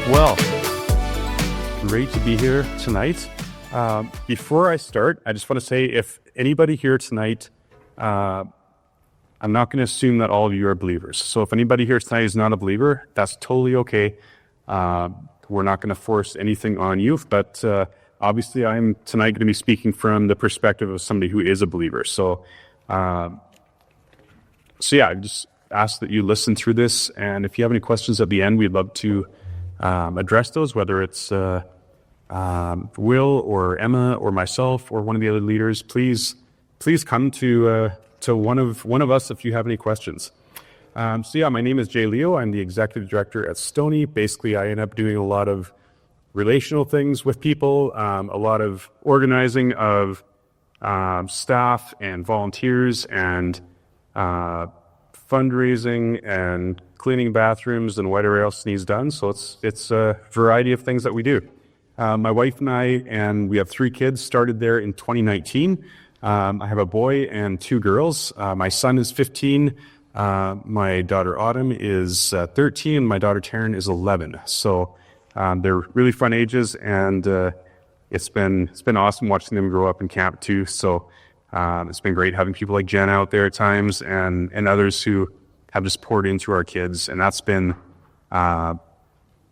Well, great to be here tonight. Before I start, I just want to say if anybody here tonight, I'm not going to assume that all of you are believers. So if anybody here tonight is not a believer, that's totally okay. We're not going to force anything on you, but obviously I'm tonight going to be speaking from the perspective of somebody who is a believer. So yeah, I just ask that you listen through this, and if you have any questions at the end, we'd love to address those, whether it's Will or Emma or myself or one of the other leaders. Please come to one of us if you have any questions. So yeah, my name is Jay Leo. I'm the executive director at Stoney. Basically, I end up doing a lot of relational things with people, a lot of organizing of staff and volunteers and fundraising and cleaning bathrooms and whatever else needs done. So it's a variety of things that we do. My wife and I, and we have 3 kids, started there in 2019. I have a boy and 2 girls. My son is 15. My daughter Autumn is 13. My daughter Taryn is 11. So they're really fun ages, and it's been awesome watching them grow up in camp too. So it's been great having people like Jen out there at times, and others who have just poured into our kids, and that's been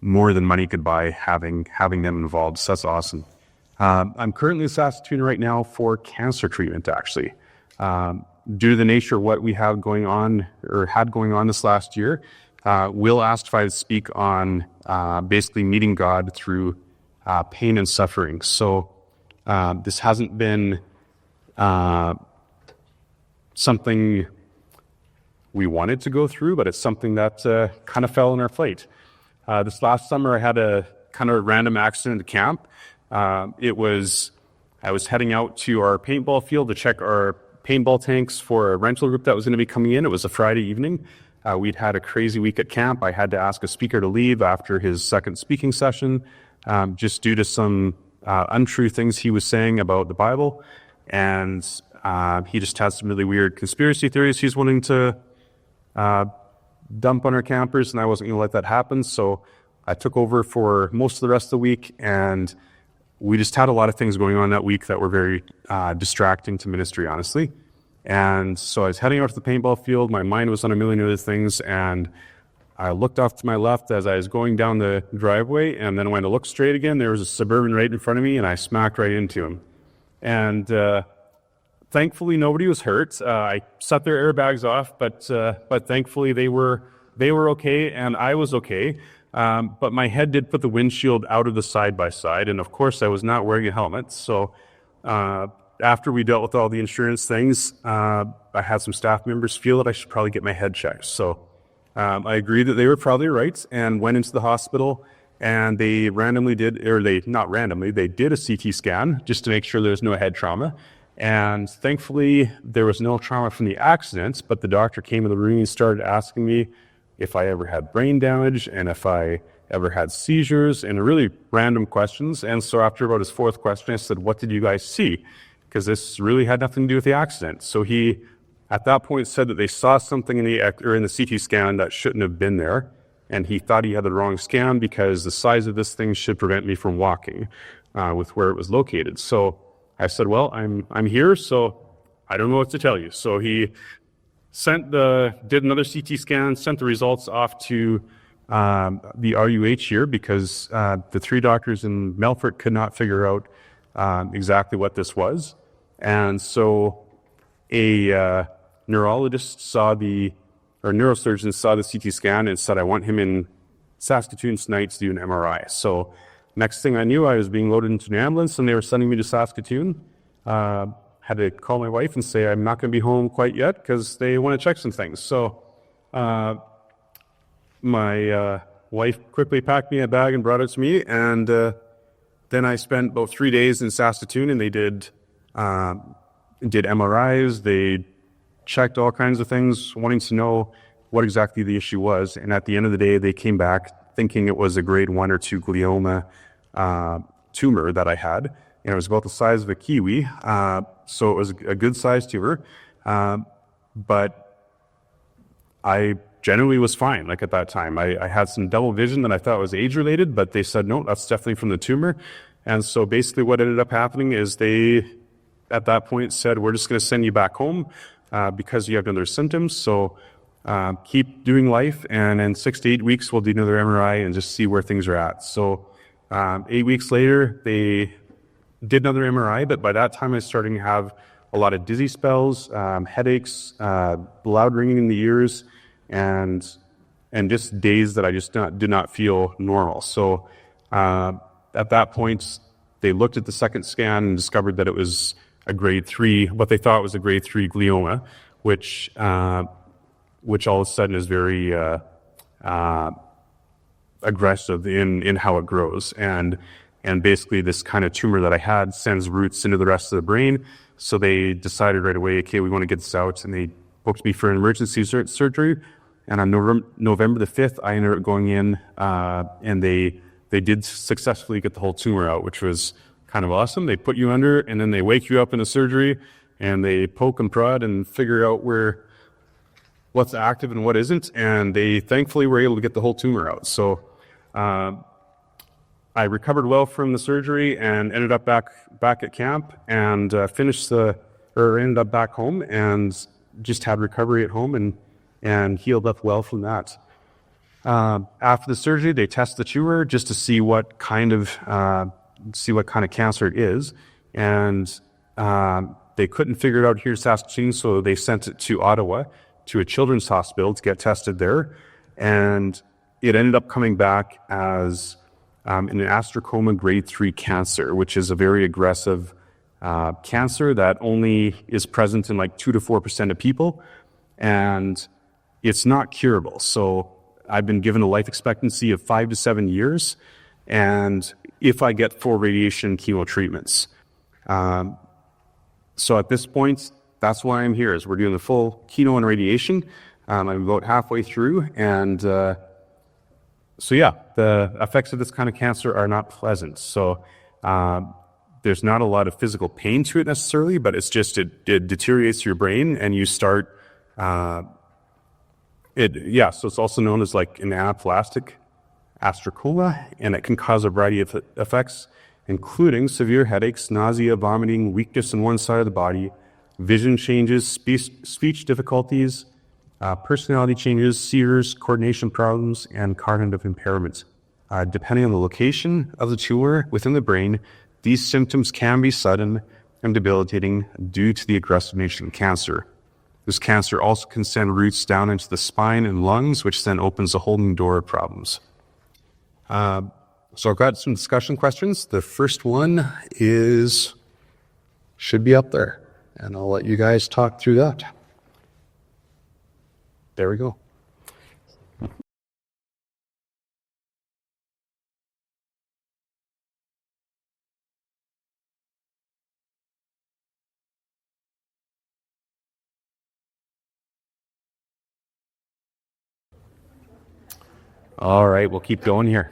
more than money could buy, having them involved. So that's awesome. I'm currently in Saskatoon right now for cancer treatment, actually. Due to the nature of what we have going on, or had going on this last year, Will asked if I would speak on basically meeting God through pain and suffering. So this hasn't been something we wanted to go through, but it's something that kind of fell on our plate. This last summer, I had a kind of random accident at camp. I was heading out to our paintball field to check our paintball tanks for a rental group that was going to be coming in. It was a Friday evening. We'd had a crazy week at camp. I had to ask a speaker to leave after his second speaking session, just due to some untrue things he was saying about the Bible. And he just had some really weird conspiracy theories he's wanting to dump on our campers, and I wasn't going to let that happen. So I took over for most of the rest of the week, and we just had a lot of things going on that week that were very distracting to ministry, honestly. And so I was heading out to the paintball field. My mind was on a million other things, and I looked off to my left as I was going down the driveway, and then when I looked straight again, there was a Suburban right in front of me, and I smacked right into him. And thankfully, nobody was hurt. I set their airbags off, but thankfully they were okay, and I was okay. But my head did put the windshield out of the side-by-side, and of course I was not wearing a helmet. So after we dealt with all the insurance things, I had some staff members feel that I should probably get my head checked. So I agreed that they were probably right and went into the hospital, and they they did a CT scan just to make sure there was no head trauma. And thankfully, there was no trauma from the accident, but the doctor came in the room and started asking me if I ever had brain damage and if I ever had seizures, and really random questions. And so after about his 4th question, I said, "What did you guys see?" Because this really had nothing to do with the accident. So he, at that point, said that they saw something in the CT scan that shouldn't have been there, and he thought he had the wrong scan because the size of this thing should prevent me from walking with where it was located. So I said, "Well, I'm here, so I don't know what to tell you." So he did another CT scan, sent the results off to the RUH here, because the 3 doctors in Melfort could not figure out exactly what this was. And so a neurosurgeon saw the CT scan and said, "I want him in Saskatoon tonight to do an MRI." So next thing I knew, I was being loaded into an ambulance, and they were sending me to Saskatoon. Had to call my wife and say I'm not going to be home quite yet because they want to check some things. So my wife quickly packed me a bag and brought it to me, and then I spent about 3 days in Saskatoon, and they did MRIs. They checked all kinds of things, wanting to know what exactly the issue was. And at the end of the day, they came back thinking it was a grade 1 or 2 glioma tumor that I had. And it was about the size of a kiwi. So it was a good sized tumor. But I generally was fine, like at that time. I had some double vision that I thought was age-related, but they said, no, that's definitely from the tumor. And so basically what ended up happening is they, at that point, said, we're just going to send you back home because you have other symptoms. So keep doing life, and in 6 to 8 weeks, we'll do another MRI and just see where things are at. So 8 weeks later, they did another MRI, but by that time, I was starting to have a lot of dizzy spells, headaches, loud ringing in the ears, and just days that I just did not feel normal. So at that point, they looked at the second scan and discovered that it was a grade 3, what they thought was a grade 3 glioma, which all of a sudden is very aggressive in how it grows. And basically this kind of tumor that I had sends roots into the rest of the brain. So they decided right away, okay, we want to get this out. And they booked me for an emergency surgery. And on November the 5th, I ended up going in, and they did successfully get the whole tumor out, which was kind of awesome. They put you under, and then they wake you up in the surgery, and they poke and prod and figure out what's active and what isn't. And they thankfully were able to get the whole tumor out. So I recovered well from the surgery and ended up back at camp and ended up back home and just had recovery at home and healed up well from that. After the surgery, they test the tumor just to see what kind of cancer it is, and they couldn't figure it out here in Saskatoon, so they sent it to Ottawa to a children's hospital to get tested there, and it ended up coming back as an astrocoma grade 3 cancer, which is a very aggressive cancer that only is present in like 2 to 4% of people, and it's not curable. So I've been given a life expectancy of 5 to 7 years, and if I get full radiation chemo treatments. So at this point, that's why I'm here, is we're doing the full chemo and radiation. I'm about halfway through, and so yeah, the effects of this kind of cancer are not pleasant. So there's not a lot of physical pain to it necessarily, but it's just it deteriorates your brain, and you start so it's also known as like an anaplastic astrocoma, and it can cause a variety of effects, including severe headaches, nausea, vomiting, weakness in one side of the body, vision changes, speech difficulties, personality changes, seizures, coordination problems, and cognitive impairment. Depending on the location of the tumor within the brain, these symptoms can be sudden and debilitating due to the aggressive nature of cancer. This cancer also can send roots down into the spine and lungs, which then opens a whole new door of problems. So I've got some discussion questions. The first one should be up there, and I'll let you guys talk through that. There we go. All right, we'll keep going here.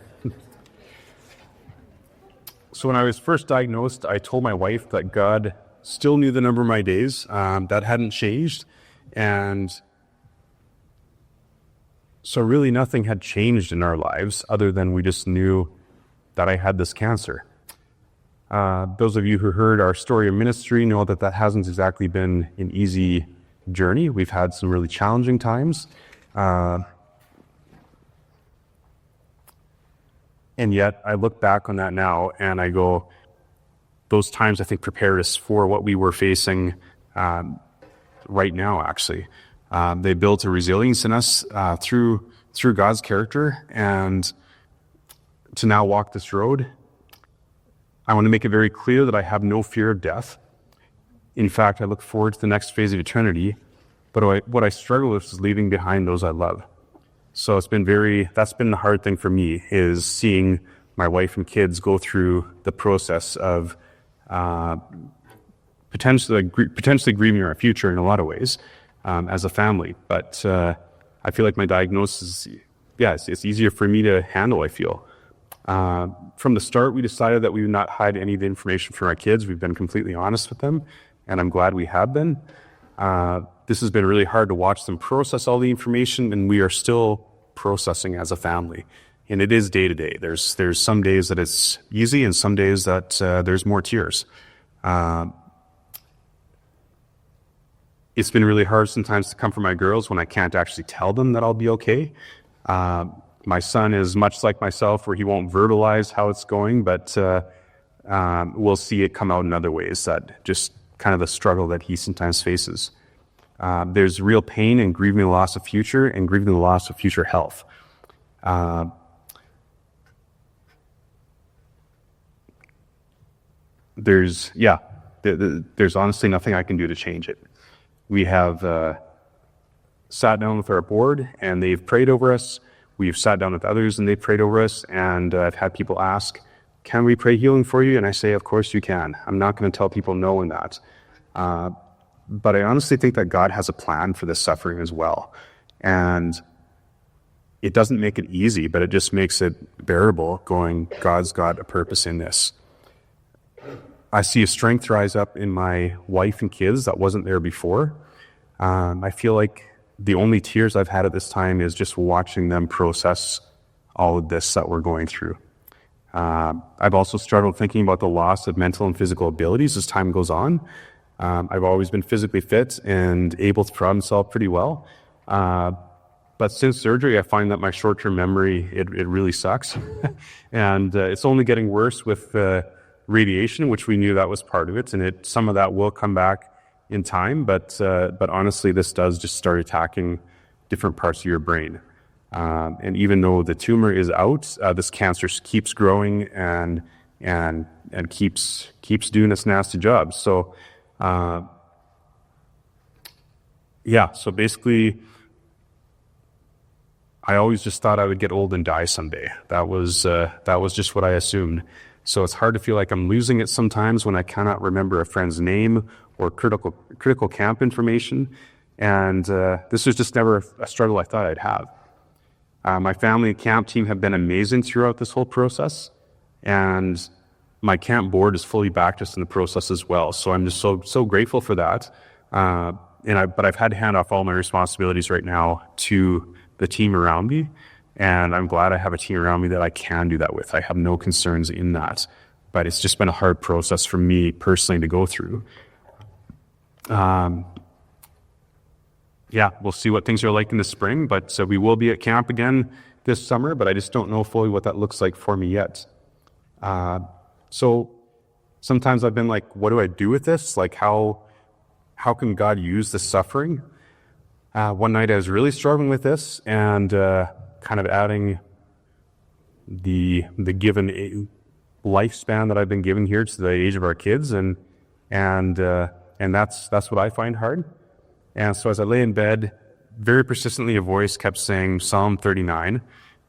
So when I was first diagnosed, I told my wife that God still knew the number of my days. That hadn't changed. And so really nothing had changed in our lives other than we just knew that I had this cancer. Those of you who heard our story of ministry know that hasn't exactly been an easy journey. We've had some really challenging times. And yet I look back on that now and I go, those times I think prepared us for what we were facing right now, actually. They built a resilience in us through God's character, and to now walk this road, I want to make it very clear that I have no fear of death. In fact, I look forward to the next phase of eternity, but what I struggle with is leaving behind those I love. So that's been the hard thing for me, is seeing my wife and kids go through the process of potentially grieving our future in a lot of ways as a family. But I feel like my diagnosis, it's easier for me to handle, I feel. From the start, we decided that we would not hide any of the information from our kids. We've been completely honest with them, and I'm glad we have been. This has been really hard to watch them process all the information, and we are still processing as a family. And it is day to day. There's some days that it's easy, and some days that there's more tears. It's been really hard sometimes to comfort my girls when I can't actually tell them that I'll be okay. My son is much like myself, where he won't verbalize how it's going, but we'll see it come out in other ways, that just kind of the struggle that he sometimes faces. There's real pain in grieving the loss of future and grieving the loss of future health. There's honestly nothing I can do to change it. We have sat down with our board, and they've prayed over us. We've sat down with others, and they've prayed over us. And I've had people ask, can we pray healing for you? And I say, of course you can. I'm not going to tell people no in that. But I honestly think that God has a plan for this suffering as well. And it doesn't make it easy, but it just makes it bearable, going, God's got a purpose in this. I see a strength rise up in my wife and kids that wasn't there before. I feel like the only tears I've had at this time is just watching them process all of this that we're going through. I've also struggled thinking about the loss of mental and physical abilities as time goes on. I've always been physically fit and able to problem solve pretty well. But since surgery, I find that my short-term memory, it really sucks. And it's only getting worse with radiation, which we knew that was part of it, and some of that will come back in time, but honestly, this does just start attacking different parts of your brain. And even though the tumor is out, this cancer keeps growing and keeps doing its nasty job. So, so basically, I always just thought I would get old and die someday. That was just what I assumed. So it's hard to feel like I'm losing it sometimes when I cannot remember a friend's name or critical camp information. And this was just never a struggle I thought I'd have. My family and camp team have been amazing throughout this whole process. And my camp board has fully backed us in the process as well. So I'm just so grateful for that. But I've had to hand off all my responsibilities right now to the team around me. And I'm glad I have a team around me that I can do that with. I have no concerns in that. But it's just been a hard process for me personally to go through. We'll see what things are like in the spring. But we will be at camp again this summer. But I just don't know fully what that looks like for me yet. So sometimes I've been like, what do I do with this? Like, how can God use this suffering? One night I was really struggling with this, and kind of adding the given lifespan that I've been given here to the age of our kids, and that's what I find hard. And so as I lay in bed, very persistently a voice kept saying Psalm 39,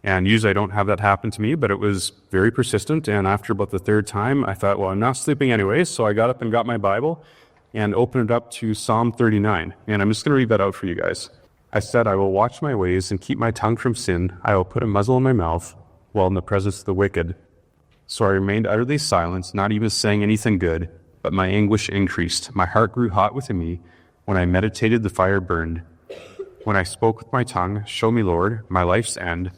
and usually I don't have that happen to me, but it was very persistent. And after about the third time, I thought, well, I'm not sleeping anyway, so I got up and got my Bible and opened it up to Psalm 39, and I'm just going to read that out for you guys. I said, I will watch my ways and keep my tongue from sin. I will put a muzzle in my mouth while in the presence of the wicked. So I remained utterly silent, not even saying anything good, but my anguish increased. My heart grew hot within me. When I meditated, the fire burned. When I spoke with my tongue, show me, Lord, my life's end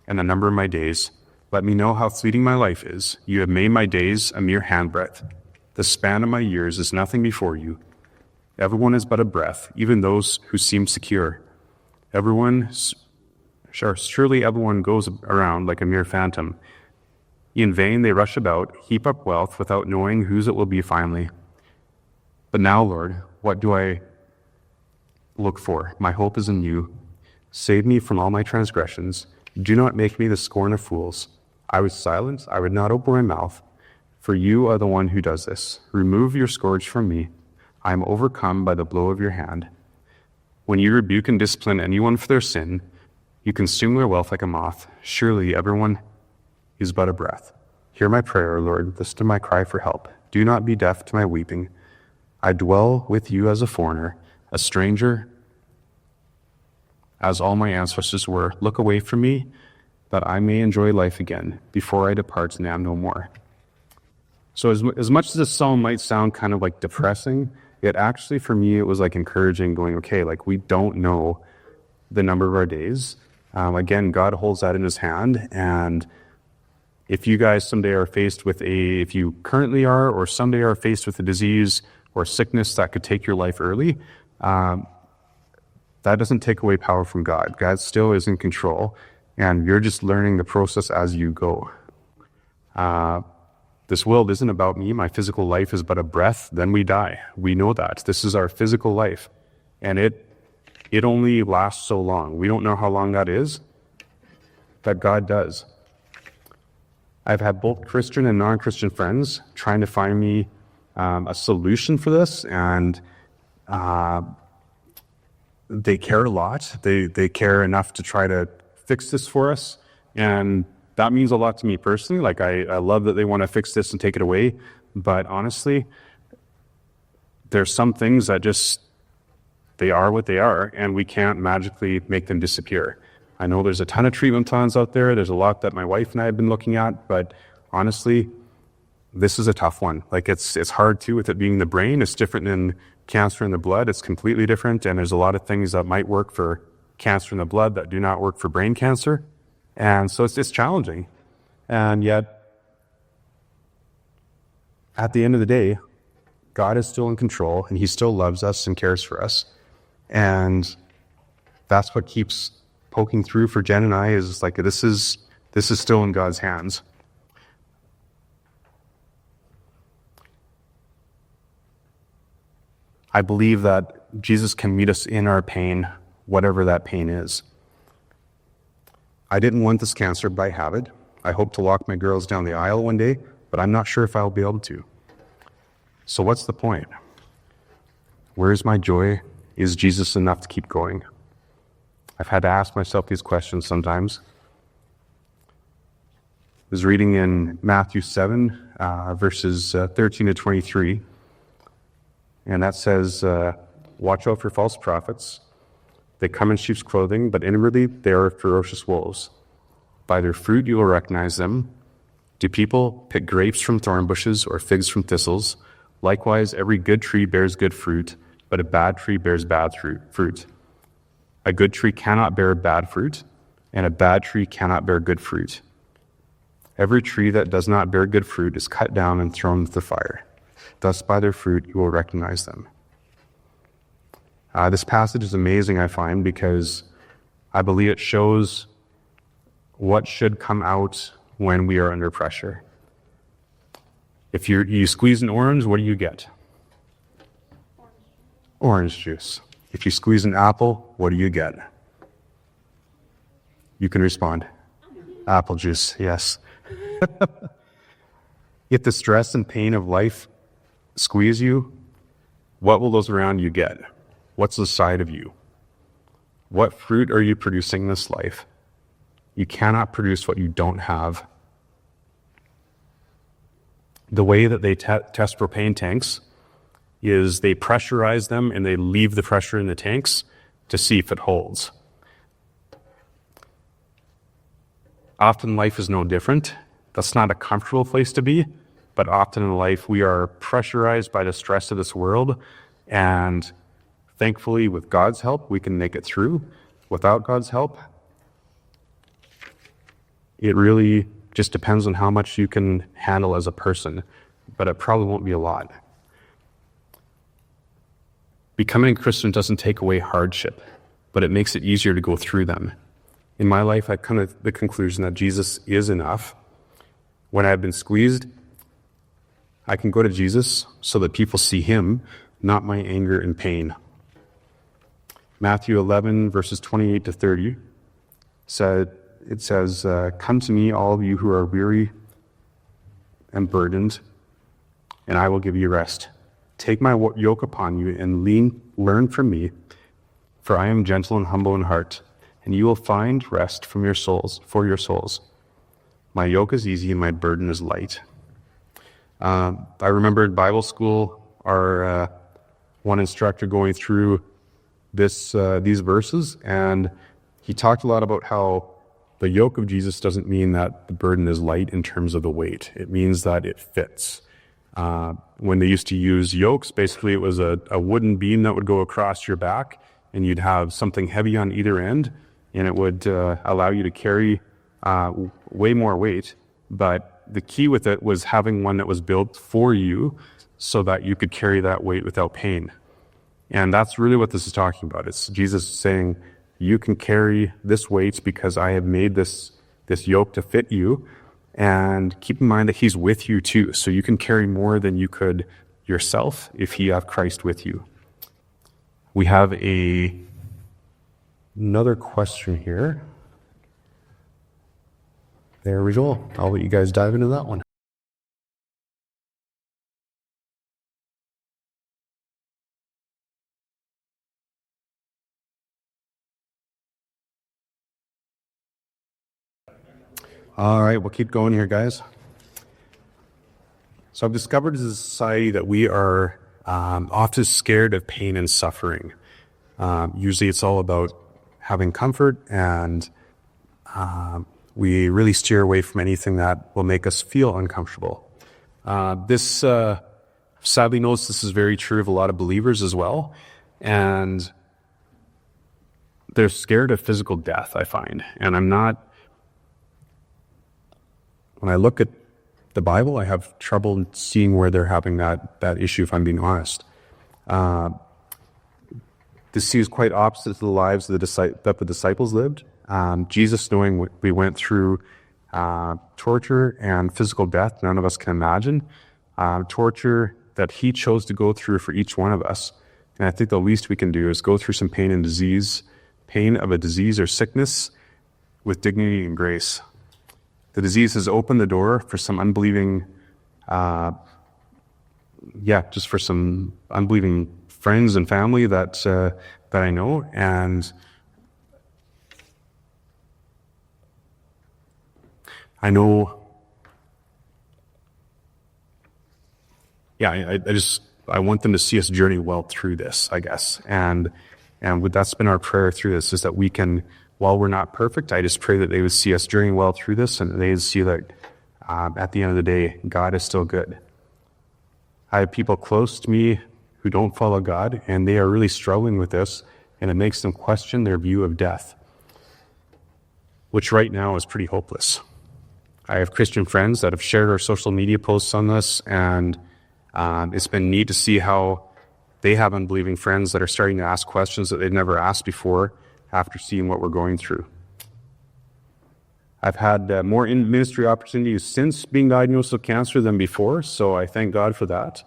and the number of my days. Let me know how fleeting my life is. You have made my days a mere handbreadth. The span of my years is nothing before you. Everyone is but a breath, even those who seem secure. Surely everyone goes around like a mere phantom. In vain they rush about, heap up wealth without knowing whose it will be finally. But now, Lord, what do I look for? My hope is in you. Save me from all my transgressions. Do not make me the scorn of fools. I was silent, I would not open my mouth, for you are the one who does this. Remove your scourge from me. I am overcome by the blow of your hand. When you rebuke and discipline anyone for their sin, you consume their wealth like a moth. Surely everyone is but a breath. Hear my prayer, Lord. Listen to my cry for help. Do not be deaf to my weeping. I dwell with you as a foreigner, a stranger, as all my ancestors were. Look away from me, that I may enjoy life again before I depart and am no more. So as much as this psalm might sound kind of like depressing, it actually, for me, it was like encouraging, going, okay, like we don't know the number of our days. Again, God holds that in his hand. And if you guys someday are faced with if you currently are, or someday are faced with a disease or sickness that could take your life early, that doesn't take away power from God. God still is in control, and you're just learning the process as you go. This world isn't about me. My physical life is but a breath, then we die. We know that. This is our physical life, and it only lasts so long. We don't know how long that is, but God does. I've had both Christian and non-Christian friends trying to find me a solution for this, and they care a lot. They care enough to try to fix this for us, and that means a lot to me personally. Like I love that they want to fix this and take it away, but honestly, there's some things that just, they are what they are, and we can't magically make them disappear. I know there's a ton of treatment plans out there. There's a lot that my wife and I have been looking at, but honestly, this is a tough one. Like it's hard too, with it being the brain. It's different than cancer in the blood. It's completely different, and there's a lot of things that might work for cancer in the blood that do not work for brain cancer. And so it's challenging. And yet, at the end of the day, God is still in control, and he still loves us and cares for us. And that's what keeps poking through for Jen and I, is like, this is still in God's hands. I believe that Jesus can meet us in our pain, whatever that pain is. I didn't want this cancer, but I have it. I hope to walk my girls down the aisle one day, but I'm not sure if I'll be able to. So what's the point? Where's my joy? Is Jesus enough to keep going? I've had to ask myself these questions sometimes. I was reading in Matthew 7, verses 13 to 23, and that says, watch out for false prophets. They come in sheep's clothing, but inwardly they are ferocious wolves. By their fruit you will recognize them. Do people pick grapes from thorn bushes or figs from thistles? Likewise, every good tree bears good fruit, but a bad tree bears bad fruit. A good tree cannot bear bad fruit, and a bad tree cannot bear good fruit. Every tree that does not bear good fruit is cut down and thrown into the fire. Thus by their fruit you will recognize them. This passage is amazing, I find, because I believe it shows what should come out when we are under pressure. If you squeeze an orange, what do you get? Orange juice. If you squeeze an apple, what do you get? You can respond. Apple juice, yes. If the stress and pain of life squeeze you, what will those around you get? What's the side of you? What fruit are you producing in this life? You cannot produce what you don't have. The way that they test propane tanks is they pressurize them and they leave the pressure in the tanks to see if it holds. Often life is no different. That's not a comfortable place to be, but often in life we are pressurized by the stress of this world, and thankfully, with God's help, we can make it through. Without God's help, it really just depends on how much you can handle as a person, but it probably won't be a lot. Becoming a Christian doesn't take away hardship, but it makes it easier to go through them. In my life, I've come to the conclusion that Jesus is enough. When I've been squeezed, I can go to Jesus so that people see him, not my anger and pain. Matthew 11, verses 28 to 30, it says, come to me, all of you who are weary and burdened, and I will give you rest. Take my yoke upon you and learn from me, for I am gentle and humble in heart, and you will find rest for your souls. My yoke is easy and my burden is light. I remember in Bible school, our one instructor going through these verses, and he talked a lot about how the yoke of Jesus doesn't mean that the burden is light in terms of the weight. It means that it fits. When they used to use yokes, basically it was a wooden beam that would go across your back, and you'd have something heavy on either end, and it would allow you to carry way more weight. But the key with it was having one that was built for you so that you could carry that weight without pain. And that's really what this is talking about. It's Jesus saying, you can carry this weight because I have made this yoke to fit you. And keep in mind that he's with you too. So you can carry more than you could yourself if you have Christ with you. We have another question here. There we go. I'll let you guys dive into that one. All right, we'll keep going here, guys. So I've discovered as a society that we are often scared of pain and suffering. Usually it's all about having comfort, and we really steer away from anything that will make us feel uncomfortable. This sadly knows this is very true of a lot of believers as well, and they're scared of physical death, I find. And when I look at the Bible, I have trouble seeing where they're having that issue, if I'm being honest. This seems quite opposite to the lives that the disciples lived. Jesus, knowing we went through torture and physical death none of us can imagine, torture that he chose to go through for each one of us. And I think the least we can do is go through some pain of a disease or sickness with dignity and grace. The disease has opened the door for some unbelieving, just for some unbelieving friends and family that I know, and I know. I want them to see us journey well through this, I guess, and that's been our prayer through this, is that we can. While we're not perfect, I just pray that they would see us journeying well through this, and they would see that at the end of the day, God is still good. I have people close to me who don't follow God, and they are really struggling with this, and it makes them question their view of death, which right now is pretty hopeless. I have Christian friends that have shared our social media posts on this, and it's been neat to see how they have unbelieving friends that are starting to ask questions that they'd never asked before, after seeing what we're going through. I've had more in-ministry opportunities since being diagnosed with cancer than before, so I thank God for that.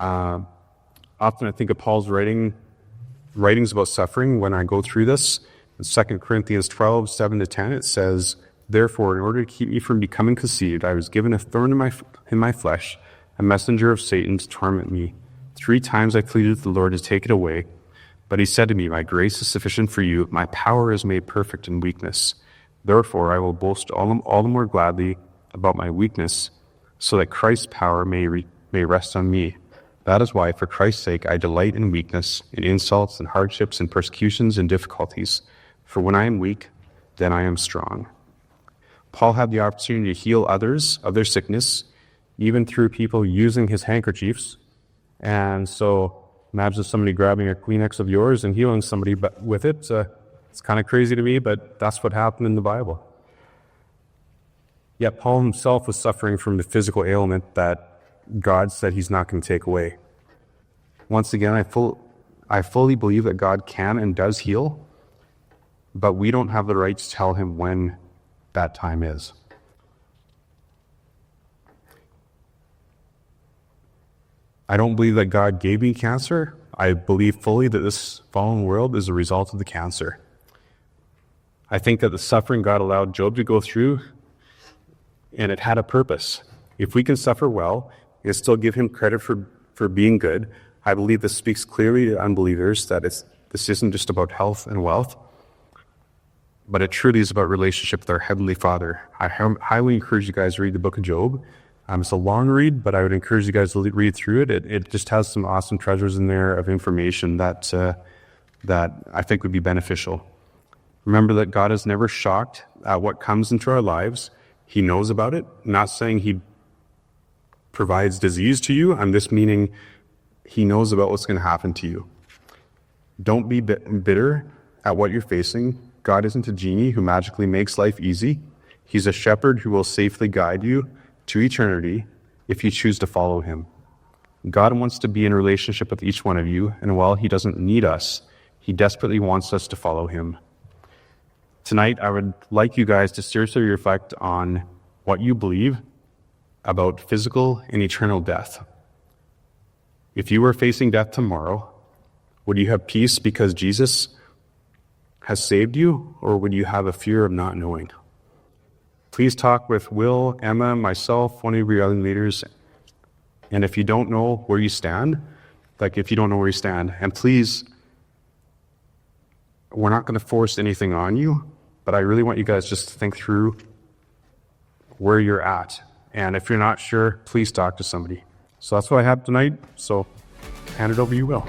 Often I think of Paul's writings about suffering when I go through this. In 2 Corinthians 12, 7-10, it says, "Therefore, in order to keep me from becoming conceived, I was given a thorn in my flesh, a messenger of Satan to torment me. 3 times I pleaded with the Lord to take it away. But he said to me, my grace is sufficient for you. My power is made perfect in weakness. Therefore, I will boast all the more gladly about my weakness, so that Christ's power may rest on me. That is why, for Christ's sake, I delight in weakness, in insults, and hardships, and persecutions, and difficulties. For when I am weak, then I am strong." Paul had the opportunity to heal others of their sickness, even through people using his handkerchiefs. And so, imagine somebody grabbing a Kleenex of yours and healing somebody with it. It's kind of crazy to me, but that's what happened in the Bible. Yet Paul himself was suffering from the physical ailment that God said he's not going to take away. Once again, I fully believe that God can and does heal, but we don't have the right to tell him when that time is. I don't believe that God gave me cancer. I believe fully that this fallen world is a result of the cancer. I think that the suffering God allowed Job to go through, and it had a purpose. If we can suffer well and still give him credit for being good, I believe this speaks clearly to unbelievers that this isn't just about health and wealth, but it truly is about relationship with our Heavenly Father. I highly encourage you guys to read the book of Job. It's a long read, but I would encourage you guys to read through it. It just has some awesome treasures in there of information that I think would be beneficial. Remember that God is never shocked at what comes into our lives. He knows about it. I'm not saying provides disease to you, and this meaning he knows about what's going to happen to you. Don't be bitter at what you're facing. God isn't a genie who magically makes life easy. He's a shepherd who will safely guide you to eternity if you choose to follow him. God wants to be in relationship with each one of you, and while he doesn't need us, he desperately wants us to follow him. Tonight, I would like you guys to seriously reflect on what you believe about physical and eternal death. If you were facing death tomorrow, would you have peace because Jesus has saved you, or would you have a fear of not knowing? Please talk with Will, Emma, myself, one of your other leaders. And if you don't know where you stand, and please, we're not going to force anything on you, but I really want you guys just to think through where you're at. And if you're not sure, please talk to somebody. So that's what I have tonight. So hand it over to you, Will.